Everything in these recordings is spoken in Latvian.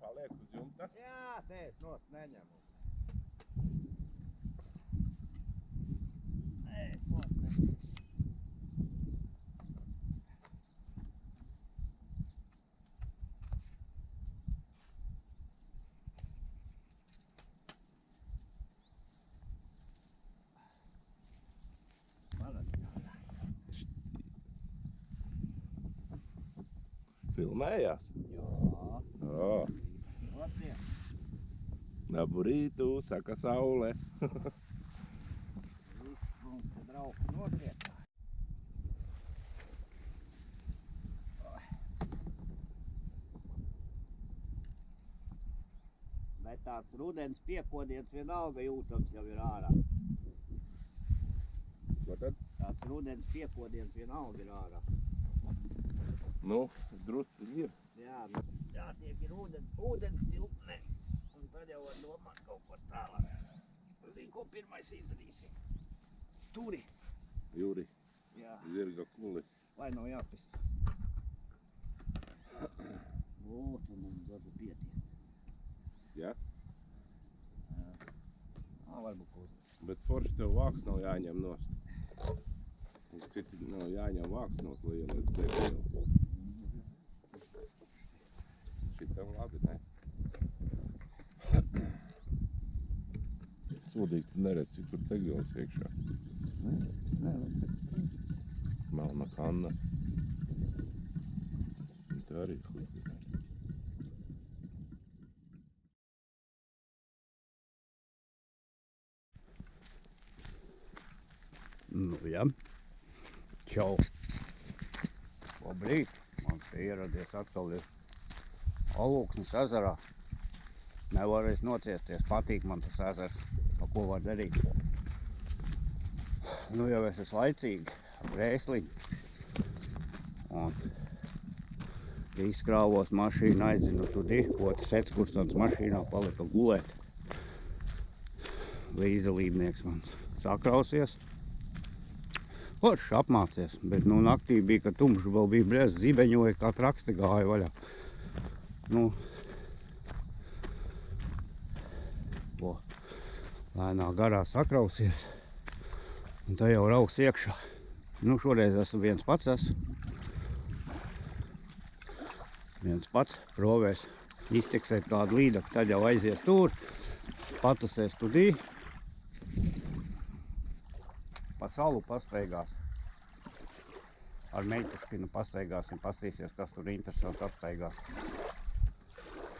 paliek uz jumta? Jā, tēs nost neņemu. Tēs nost neņemu. Filmējās? Jā. O, Otrie. labu rītu, saka saule. Viss mums te draugi notriecā. Bet tāds rudens piekodiens vienalga jūtams jau ir ārā. Ko tad? Tāds rudens piekodiens vienalga ir ārā. Nu, drusciņi ir. Jā, nu, jātiek ir ūdens tilpne. Un tad jau var domāt kaut ko tālāk. Zini, ko pirmais izdarīsim? Turi. Juri, Jā, zirga kuli. vai nav jāpist. O, tu mums dodu pietiek. Ja? Varbūt kaut. Bet forši tev vāks nav jāņem nost. Un citi nav jāņem vāks nost lielais degvielu. Šitam labi, ne? Sodīgi, tu neredz, cik tur degvielas iekšā. Melna kanna. Un te arī hliķi. Nu, jā. Čau. Labrīt. Man te ieradies atkal ir Alūksnes ezerā. Nevaru es nociesties. Patīk man tas ezers. Pa ko var darīt. Nu jau es esmu laicīgi. Vēsliņi. Un izkrāvos mašīnu, aizinu tudi. Otrs ekskursants mašīnā palika gulēt. Līdzelībnieks man sakrausies. Forši apmācies, bet nu naktī bija, ka tumšs vēl bija brez, zibeņoja, kā traksti gāja vaļā. Nu, lēnā garā sakrausies, un tā jau rauks iekšā. Nu, šoreiz esmu viens pats Viens pats provēs iztiksēt kādu līdaku, tad jau aizies tur, patusēs tudī. Pa salu pastaigās. Ar meituškinu pastaigāsim, pastīsies, kas tur interesants apstaigās.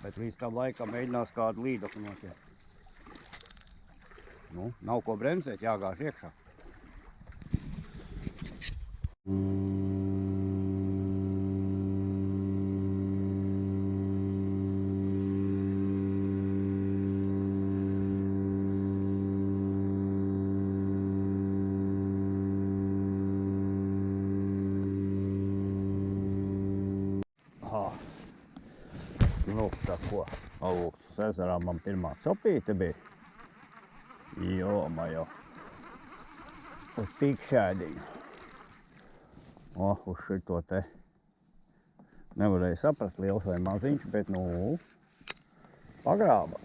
Bet līdz tam laikam mēģinās kādu līdaku noķert. Nu, nav ko bremzēt, jāgāž iekšā. Nu, tā ko, Alūksnes ezerā man pirmā sopīte bija. Joma jau. Uz pīkšēdiņu. Uz šito te. Nevarēja saprast, liels vai maziņš, bet nu, pagrāba.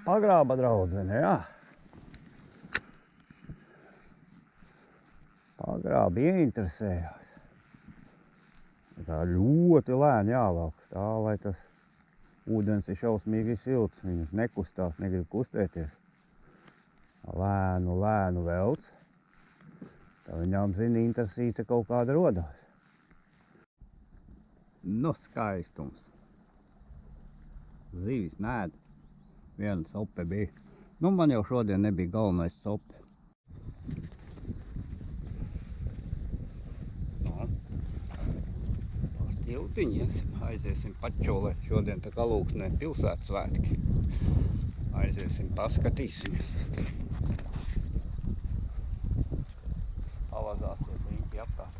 Pagrāba draudzene, jā. Pagrāba ieinteresējās. Tā ļoti lēni jāvelk, tā, lai tas ūdens ir šausmīgi silts, viņas nekustās, negrib kustēties. Lēnu velc, tā viņām zina interesīta kaut kāda rodās. Nu, skaistums. Zivis nēd. Viena sope bija. Nu, man jau šodien nebija galvenais sope. Tiltiņi aiziesim pačolēt. Šodien tā kā Alūksnē pilsētas svētki. Aiziesim, paskatīsimies. Pavazāsies riņķi apkārt.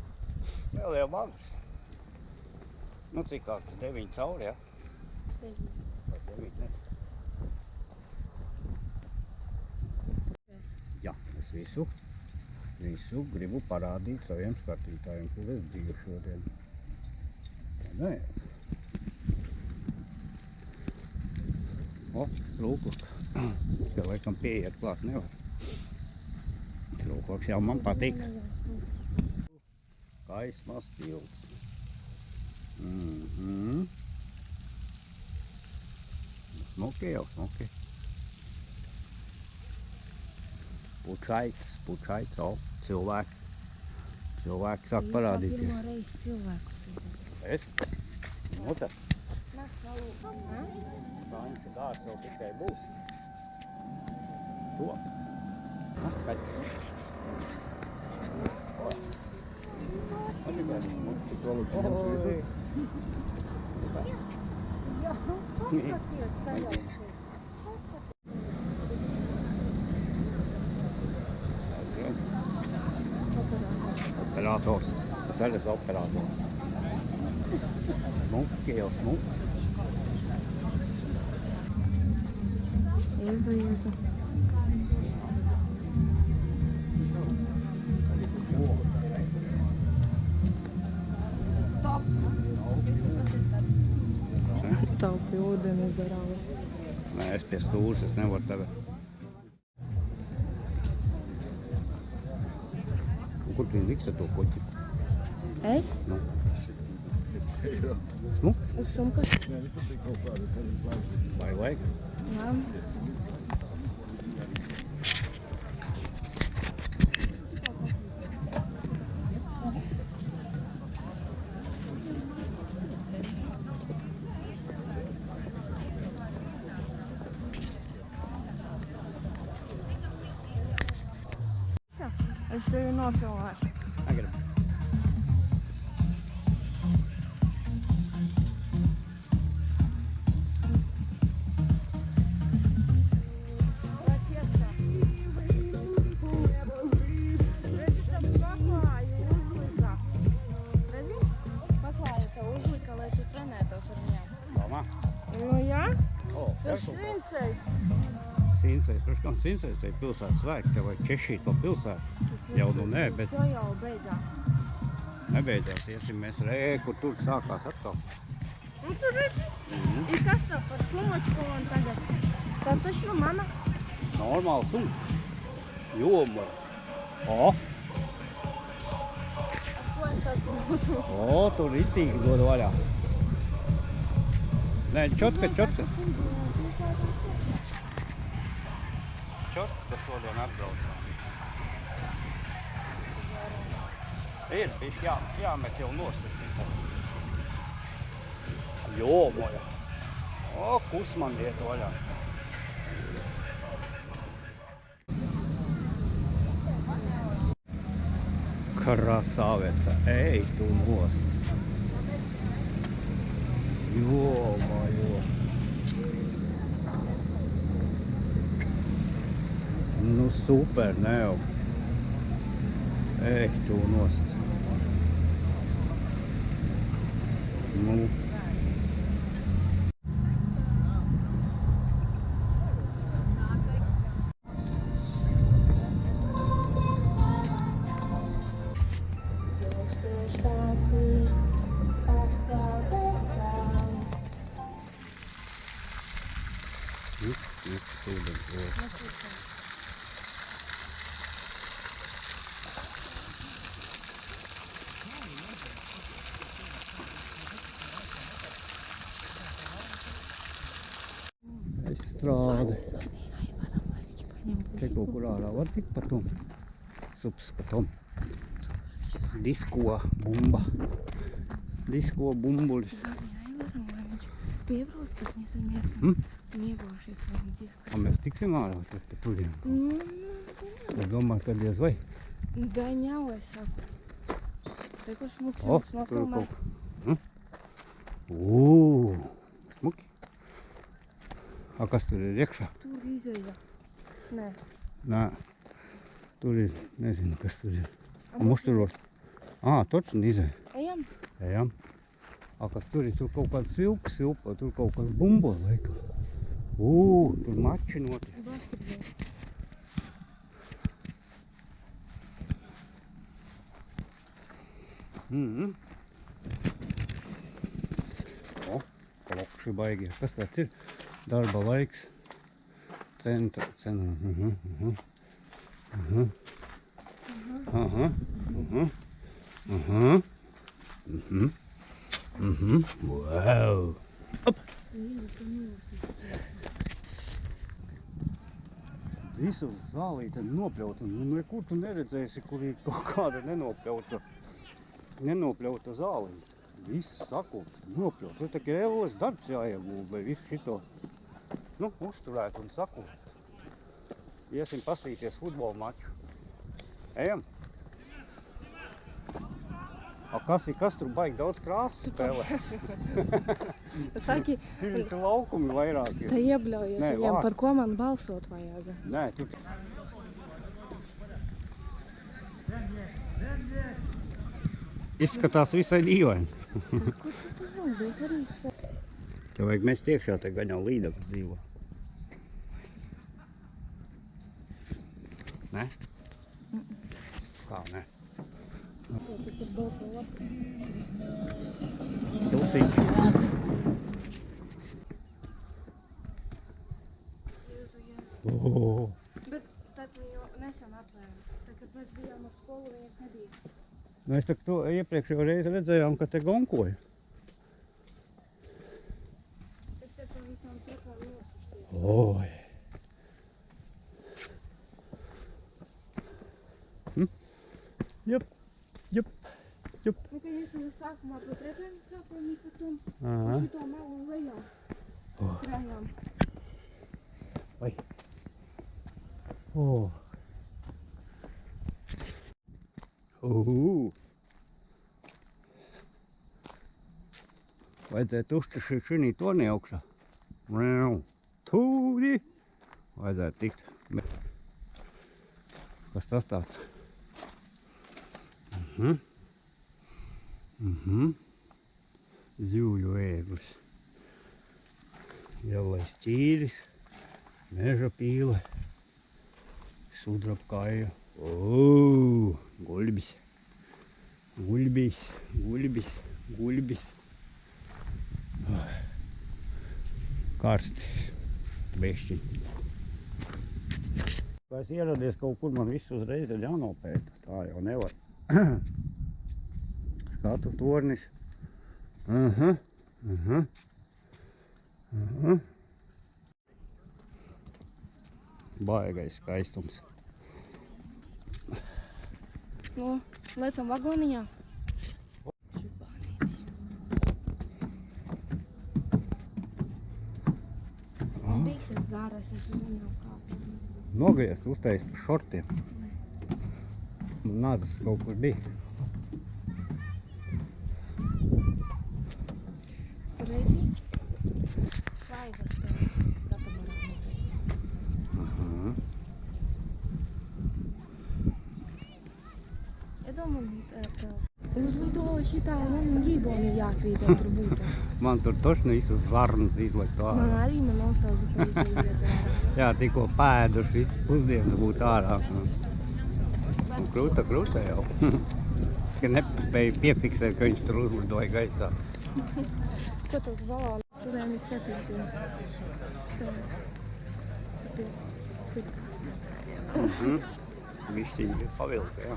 Vēl jau magas. Nu, cik kāds 9 cauri, jā? 9, ne? Jā, es visu gribu parādīt saviem skatītājiem, kur es biju šodien. Nē. O, strūklaka. Ka laikam pieiet klāt nevar. Strūklaks jau man patīk. Gaismas tilts. Smuki jau, smuki. Pučaits, o, cilvēki. Cilvēki sāk parādīties. Pirmo reizi cilvēku. Es? Nu tad. Nakts valūka. Franču dārs jau tikai būs. Top. Pēc. Man tikai smuki to lūdzu. Jā, paskaties, kā jau šeit. Operators. Tas arī ir operators. Smuki jau smuki. Jēzu. Stop! Taupi ūdeni dzerāli. Nē, es pie stūras, es nevaru tagad. Un kur tu liksi ar to koķi? Es? Nu. Uz sumkas. Vai vajag? Jā. Es tevi nofilmēšu. Negribu. Domā? Nu jā, O, tur svinsējs. Sinsais. Protams, kam Sinsais, te ir pilsētas svēki, tev vajag češīt pa pilsētu. Jau nu nē, bet Šo jau beidzās. nebeidzās. Iesim mēs kur tur sākās atkal. Nu tur redzi, ir kas tā par sumočku man tagad. Tā taču nu mana. Normāli summa. Joma. O, Ko es atbūtu? tur ritīgi dod vaļā. Nē, čotka. Čotka šodien atbraucām. Ir, bišķi jāmet jau nost tas inters. Jomoja. O, kus man iet vaļā. Krasāveca, ej tu nost. Jomojo. Nu super, ne jau. Ej tu nost. Nu. Strāde. Te kaut kur ārā var tikt pa tom subskatom. Disko bumba. Disko bumbulis. Piebrauc, tad nezinu, iebraušiet vai A mēs tiksim ārā te turien? Es domāju, ka diez vai. Да няу, es saku. Te, kur smuki O, mums tur nofilmē. kaut. Smuki. A kas tur ir iekšā? Tur izeja. Nē. Nē. Tur ir, nezinu, kas tur ir. A mušturos. Точно izēja. Ejam? Ejam. A kas tur ir? Tur kaut kāds vilks silpa, tur kaut kāds bumbo laikam. Tur mači notiek. Basketbols. O, klokši baigie. Kas tāds ir? darba laiks. Cena. Wow. Op. Visu zālīti nopļauta, nu nekur tu neredzēsi, kur ir kaut kāda nenopļauta zālīte. Viss sakūts, nopļauts. Tas tā kā Ēles darbs jāiegūst, lai visu šito, nu, uzturētu un sakūst. Iesim pastīties futbola maču. Ejam? Kas tur baigi daudz krāsas spēlē? Saki, Tur laukumi vairāk ir. tā iebļaujies Nē, viņam, vārds. par ko man balsot vajag. Nē, tur... Izskatās visai dīvaini. Kur tu tā es arī spēlēju? Tev vajag mest iekšā, te gan jau līdaklis dzīvo. Ne? Kā ne? Tas ir balso labi. Pilsīši. Oh. Bet tad jau nesen atvēra. Tad, kad mēs bijām ar skolu, viņas nebija. Mēs tak to iepriekšējo reizi redzējām, ka te gonkoja. Bet te pa visām tiekām nosušties. Oi. Jup. Nu, конечно, sākumā pa trepēm kāpām un potom Aha. šito malu lejā skrējām. Oi. Oh. Vajadzētu uztašīt šinī tornī augšā. Tūdi. Vajadzētu tikt. Kas tas tāds? Zivju ēdlis. Lielais ķīris. Meža pīle. Sudrabkāja. Gulbis. Karsti. Bešķiņ. Kā es ieradies kaut kur, man viss uzreiz ir jānopēta. Tā jau nevar. Skatu tornis. Baigais skaistums. Nu, lecam vagoniņā. Bīkses garas, es uzņēmu kāpu. Nogriezt, uztaisīt par šortiem. Man nāzas kaut kur bija. Reizi? Svaigas pēc katamaram noteikti. Uzlidoju šitā, man ģīboni jākrīt, tur būtu. Man tur tošni visas zarnas izlikt Man ārā. arī man nostāzu, ka visu iziet ārā. Jā, tikko pēduši, viss pusdienas būtu ārā. Un krūta jau. Ka nespēja piefiksēt, ka viņš tur uzlidoja gaisā. Ko tas balons? Turēm ir skatīties. Višķiņi ir pavilka, jā.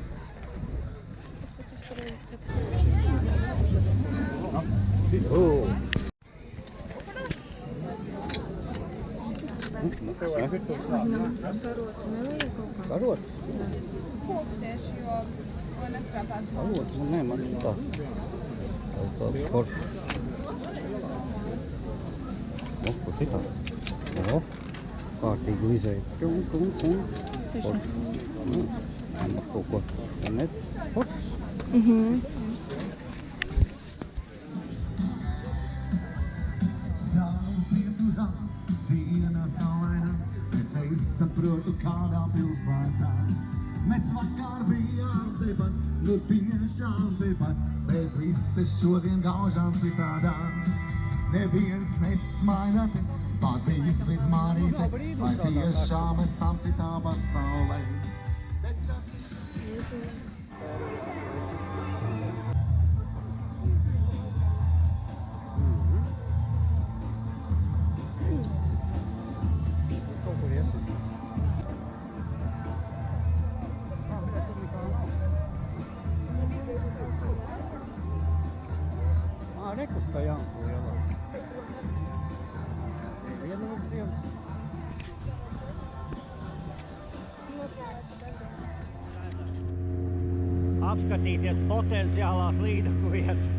Turēm skatīties. Karot nevajag kaut kā? Karot? Tieši, jo to neskrāpētu. Karot? Nē, man ir tā. Tāds foršs. O, ko šitā? O, kārtīgi lizēja. Foršs. Kaut ko. Ne? Foršs. Saprotu, kādā pilsētā mēs vakar bijām tepat, nu tiešām tepat, bet viss te šodien gaužām citādā. Neviens nesmaina te, pat bijis bez manīte, vai tiešām esam citā pasaulē. Bet tad... nekustājām to ielā. Vienu vilcienu. Apskatīties potenciālās līdaku vietas.